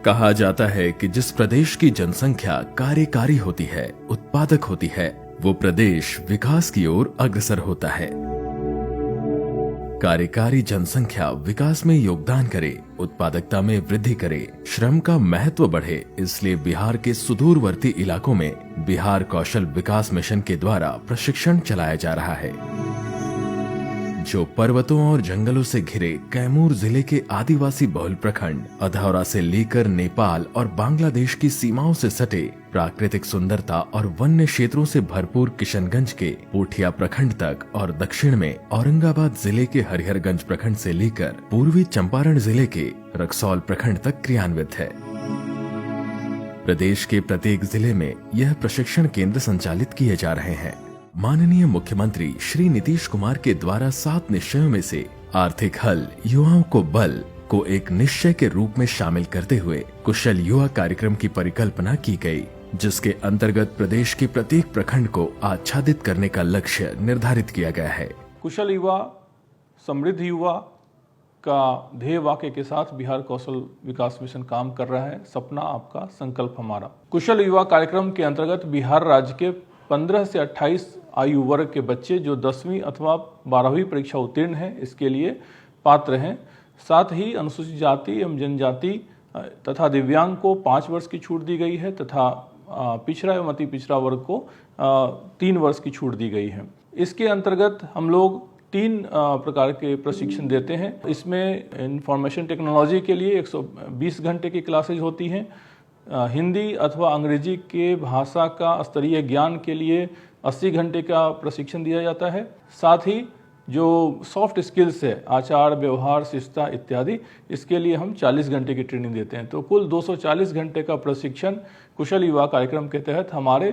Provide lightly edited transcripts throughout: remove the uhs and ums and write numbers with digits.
कहा जाता है कि जिस प्रदेश की जनसंख्या कार्यकारी होती है, उत्पादक होती है, वो प्रदेश विकास की ओर अग्रसर होता है। कार्यकारी जनसंख्या विकास में योगदान करे, उत्पादकता में वृद्धि करे, श्रम का महत्व बढ़े, इसलिए बिहार के सुदूरवर्ती इलाकों में बिहार कौशल विकास मिशन के द्वारा प्रशिक्षण चलाया जा रहा है, जो पर्वतों और जंगलों से घिरे कैमूर जिले के आदिवासी बहुल प्रखंड अधौरा से लेकर नेपाल और बांग्लादेश की सीमाओं से सटे प्राकृतिक सुंदरता और वन्य क्षेत्रों से भरपूर किशनगंज के पोठिया प्रखंड तक और दक्षिण में औरंगाबाद जिले के हरिहरगंज प्रखंड से लेकर पूर्वी चंपारण जिले के रक्सौल प्रखंड तक क्रियान्वित है। प्रदेश के प्रत्येक जिले में यह प्रशिक्षण केंद्र संचालित किए जा रहे हैं। माननीय मुख्यमंत्री श्री नीतीश कुमार के द्वारा 7 निश्चयों में से आर्थिक हल युवाओं को बल को एक निश्चय के रूप में शामिल करते हुए कुशल युवा कार्यक्रम की परिकल्पना की गई, जिसके अंतर्गत प्रदेश के प्रत्येक प्रखंड को आच्छादित करने का लक्ष्य निर्धारित किया गया है। कुशल युवा समृद्ध युवा का ध्येय वाक्य के साथ बिहार कौशल विकास मिशन काम कर रहा है। सपना आपका, संकल्प हमारा। कुशल युवा कार्यक्रम के अंतर्गत बिहार राज्य के 15 से 28 आयु वर्ग के बच्चे जो 10वीं अथवा 12वीं परीक्षा उत्तीर्ण हैं, इसके लिए पात्र हैं। साथ ही अनुसूचित जाति एवं जनजाति तथा दिव्यांग को 5 वर्ष की छूट दी गई है तथा पिछड़ा एवं अति पिछड़ा वर्ग को 3 वर्ष की छूट दी गई है। इसके अंतर्गत हम लोग 3 प्रकार के प्रशिक्षण देते हैं। इसमें इंफॉर्मेशन टेक्नोलॉजी के लिए 120 घंटे की क्लासेज होती हैं। हिंदी अथवा अंग्रेजी के भाषा का स्तरीय ज्ञान के लिए 80 घंटे का प्रशिक्षण दिया जाता है। साथ ही जो सॉफ्ट स्किल्स है, आचार व्यवहार शिष्टता इत्यादि, इसके लिए हम 40 घंटे की ट्रेनिंग देते हैं। तो कुल 240 घंटे का प्रशिक्षण कुशल युवा कार्यक्रम के तहत हमारे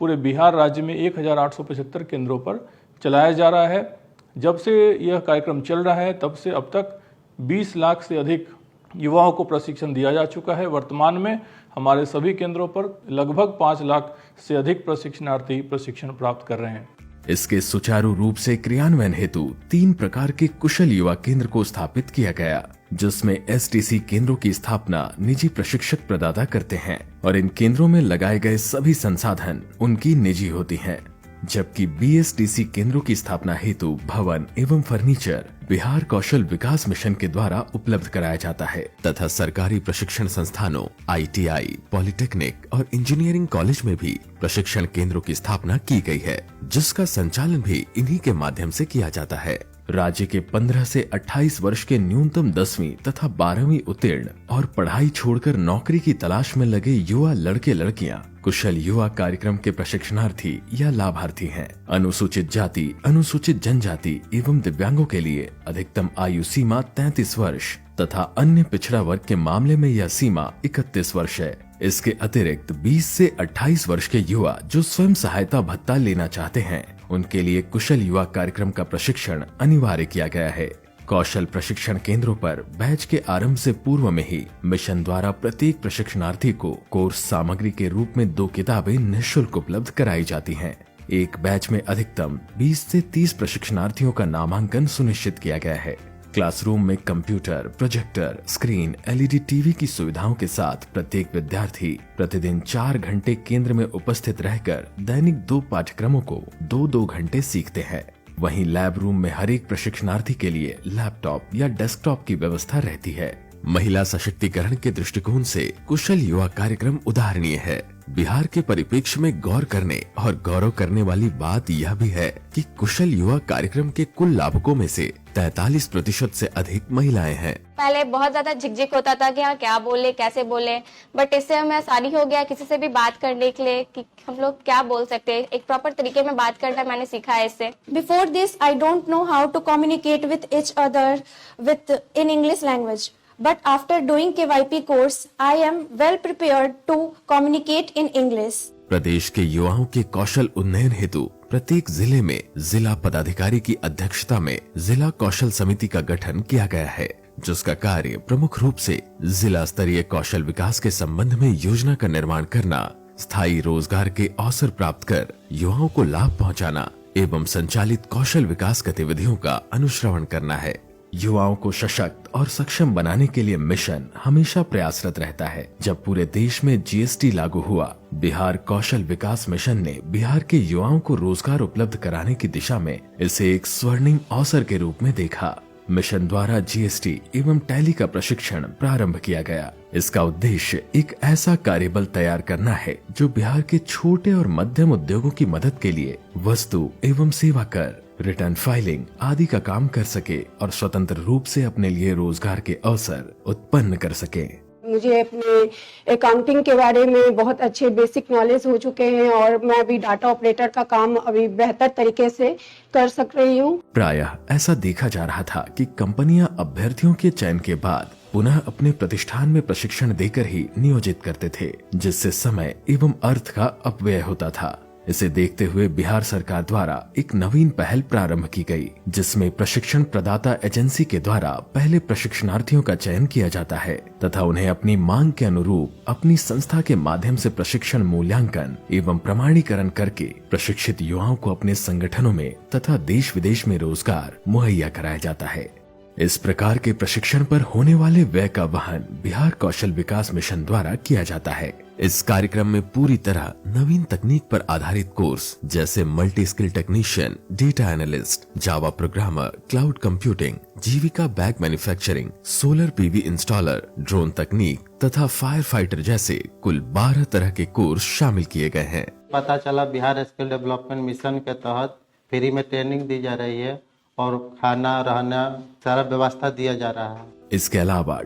पूरे बिहार राज्य में 1875 केंद्रों पर चलाया जा रहा है। जब से यह कार्यक्रम चल रहा है तब से अब तक 20 लाख से अधिक युवाओं को प्रशिक्षण दिया जा चुका है। वर्तमान में हमारे सभी केंद्रों पर लगभग 5 लाख से अधिक प्रशिक्षणार्थी प्रशिक्षण प्राप्त कर रहे हैं। इसके सुचारू रूप से क्रियान्वयन हेतु 3 प्रकार के कुशल युवा केंद्र को स्थापित किया गया, जिसमें एसटीसी केंद्रों की स्थापना निजी प्रशिक्षक प्रदाता करते हैं और इन केंद्रों में लगाए गए सभी संसाधन उनकी निजी होती हैं, जबकि बीएसटीसी केंद्रों की स्थापना हेतु भवन एवं फर्नीचर बिहार कौशल विकास मिशन के द्वारा उपलब्ध कराया जाता है तथा सरकारी प्रशिक्षण संस्थानों आईटीआई, पॉलिटेक्निक और इंजीनियरिंग कॉलेज में भी प्रशिक्षण केंद्रों की स्थापना की गई है, जिसका संचालन भी इन्हीं के माध्यम से किया जाता है। राज्य के 15 से 28 वर्ष के न्यूनतम 10वीं तथा 12वीं उत्तीर्ण और पढ़ाई छोड़कर नौकरी की तलाश में लगे युवा लड़के लड़कियां कुशल युवा कार्यक्रम के प्रशिक्षणार्थी या लाभार्थी हैं। अनुसूचित जाति, अनुसूचित जनजाति एवं दिव्यांगों के लिए अधिकतम आयु सीमा 33 वर्ष तथा अन्य पिछड़ा वर्ग के मामले में यह सीमा 31 वर्ष है। इसके अतिरिक्त 20 से 28 वर्ष के युवा जो स्वयं सहायता भत्ता लेना चाहते हैं, उनके लिए कुशल युवा कार्यक्रम का प्रशिक्षण अनिवार्य किया गया है। कौशल प्रशिक्षण केंद्रों पर बैच के आरंभ से पूर्व में ही मिशन द्वारा प्रत्येक प्रशिक्षणार्थी को कोर्स सामग्री के रूप में 2 किताबें निःशुल्क उपलब्ध कराई जाती हैं। एक बैच में अधिकतम 20 से 30 प्रशिक्षणार्थियों का नामांकन सुनिश्चित किया गया है। क्लासरूम में computer, projector, screen, LED TV की सुविधाओं के साथ प्रत्येक विद्यार्थी प्रतिदिन 4 घंटे केंद्र में उपस्थित रहकर दैनिक 2 पाठ्यक्रमों को 2-2 घंटे सीखते हैं। वहीं लैब रूम में हर एक प्रशिक्षणार्थी के लिए लैपटॉप या डेस्कटॉप की व्यवस्था रहती है। महिला सशक्तिकरण के दृष्टिकोण से कुशल युवा कार्यक्रम उदाहरणीय है। बिहार के परिप्रेक्ष्य में गौर करने और गौरव करने वाली बात यह भी है कि कुशल युवा कार्यक्रम के कुल लाभुकों में से 43% से अधिक महिलाएं हैं। पहले बहुत ज्यादा झिकझिक होता था कि हाँ क्या बोले कैसे बोले, बट इससे हमें आसानी हो गया किसी से भी बात करने के लिए कि हम लोग क्या बोल सकते हैं, एक प्रॉपर तरीके में बात करना मैंने सीखा है इससे। Before this I don't know how to communicate with each other with in English language, but after doing KYP course I am well prepared to communicate in English। प्रदेश के युवाओं के कौशल उन्नयन हेतु प्रत्येक जिले में जिला पदाधिकारी की अध्यक्षता में जिला कौशल समिति का गठन किया गया है, जिसका कार्य प्रमुख रूप से जिला स्तरीय कौशल विकास के संबंध में योजना का निर्माण करना, स्थायी रोजगार के अवसर प्राप्त कर युवाओं को लाभ पहुंचाना एवं संचालित कौशल विकास गतिविधियों का अनुश्रवण करना है। युवाओं को सशक्त और सक्षम बनाने के लिए मिशन हमेशा प्रयासरत रहता है। जब पूरे देश में जीएसटी लागू हुआ, बिहार कौशल विकास मिशन ने बिहार के युवाओं को रोजगार उपलब्ध कराने की दिशा में इसे एक स्वर्णिम अवसर के रूप में देखा। मिशन द्वारा जीएसटी एवं टैली का प्रशिक्षण प्रारंभ किया गया। इसका उद्देश्य एक ऐसा कार्यबल तैयार करना है जो बिहार के छोटे और मध्यम उद्योगों की मदद के लिए वस्तु एवं सेवा कर, रिटर्न फाइलिंग आदि का काम कर सके और स्वतंत्र रूप से अपने लिए रोजगार के अवसर उत्पन्न कर सके। मुझे अपने अकाउंटिंग के बारे में बहुत अच्छे बेसिक नॉलेज हो चुके हैं और मैं अभी डाटा ऑपरेटर का काम अभी बेहतर तरीके से कर सक रही हूँ। प्रायः ऐसा देखा जा रहा था कि कंपनियां अभ्यर्थियों के चयन के बाद पुनः अपने प्रतिष्ठान में प्रशिक्षण देकर ही नियोजित करते थे, जिससे समय एवं अर्थ का अपव्यय होता था। इसे देखते हुए बिहार सरकार द्वारा एक नवीन पहल प्रारंभ की गई, जिसमें प्रशिक्षण प्रदाता एजेंसी के द्वारा पहले प्रशिक्षणार्थियों का चयन किया जाता है तथा उन्हें अपनी मांग के अनुरूप अपनी संस्था के माध्यम से प्रशिक्षण मूल्यांकन एवं प्रमाणीकरण करके प्रशिक्षित युवाओं को अपने संगठनों में तथा देश विदेश में रोजगार मुहैया कराया जाता है। इस प्रकार के प्रशिक्षण पर होने वाले व्यय का वहन बिहार कौशल विकास मिशन द्वारा किया जाता है। इस कार्यक्रम में पूरी तरह नवीन तकनीक पर आधारित कोर्स जैसे multi skill technician, data analyst, Java programmer, cloud computing, Jeevika bag manufacturing, solar PV installer, drone तकनीक तथा फायर फाइटर जैसे कुल 12 तरह के कोर्स शामिल किए गए हैं। पता चला बिहार स्किल डेवलपमेंट मिशन के तहत फ्री में ट्रेनिंग दी जा रही है और खाना रहना सारा व्यवस्था दिया जा रहा है। इसके अलावा